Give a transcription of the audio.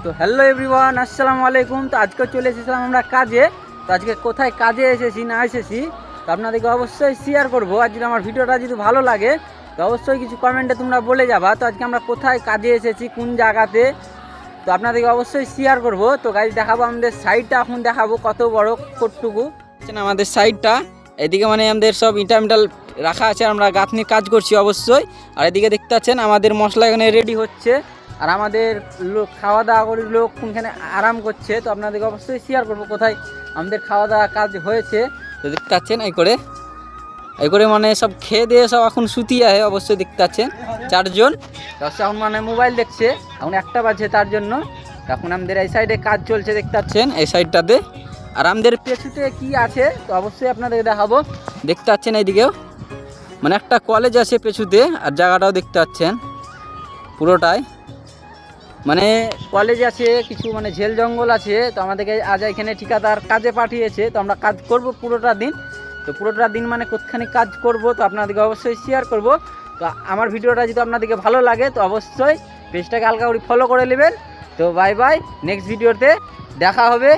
তো hello everyone, আসসালামু আলাইকুম। তো আজকে চলে এসেছিলাম আমরা কাজে। তো আজকে কোথায় কাজে এসেছি না এসেছি তো আপনাদেরকে অবশ্যই শেয়ার করবো। আর যদি আমার ভিডিওটা যদি ভালো লাগে তো অবশ্যই কিছু কমেন্টে তোমরা বলে যাবা। তো আজকে আমরা কোথায় কাজে এসেছি, কোন জায়গাতে, তো আপনাদেরকে অবশ্যই শেয়ার করবো। তো গাইজ দেখাবো আমাদের সাইডটা, এখন দেখাবো কত বড় কতটুকু আমাদের সাইডটা। এদিকে মানে আমাদের সব ইন্টারমিটাল রাখা আছে, আমরা গাঁথনির কাজ করছি অবশ্যই। আর এদিকে দেখতে পাচ্ছেন আমাদের মশলা এখানে রেডি হচ্ছে, আর আমাদের লোক খাওয়া দাওয়া করে লোক কোনখানে আরাম করছে। তো আপনাদেরকে অবশ্যই শেয়ার করবো কোথায় আমাদের খাওয়া দাওয়া কাজ হয়েছে। তো দেখতে পাচ্ছেন এই করে মানে সব খেয়ে দিয়ে সব এখন শুতি আছে, অবশ্যই দেখতে পাচ্ছেন চারজন। এখন মানে মোবাইল দেখছে, এখন 1টা বাজছে, তার জন্য এখন আমাদের এই সাইডে কাজ চলছে দেখতে পাচ্ছেন এই সাইডটাতে। আর আমাদের পেছুতে কি আছে তো অবশ্যই আপনাদেরকে দেখাবো। দেখতে পাচ্ছেন এইদিকেও মানে একটা কলেজ আছে পেছুতে, আর জায়গাটাও দেখতে পাচ্ছেন পুরোটাই মানে কলেজ আছে, কিছু মানে ঝেল জঙ্গল আছে। তো আমাদেরকে আজ এখানে ঠিকাদার কাজে পাঠিয়েছে, তো আমরা কাজ করব পুরোটা দিন। তো পুরোটা দিন মানে কতখানি কাজ করব তো আপনাদেরকে অবশ্যই শেয়ার করব। তো আমার ভিডিওটা যদি আপনাদেরকে ভালো লাগে তো অবশ্যই পেজটাকে হালকা করে ফলো করে নেবেন। তো বাই বাই, নেক্সট ভিডিওতে দেখা হবে।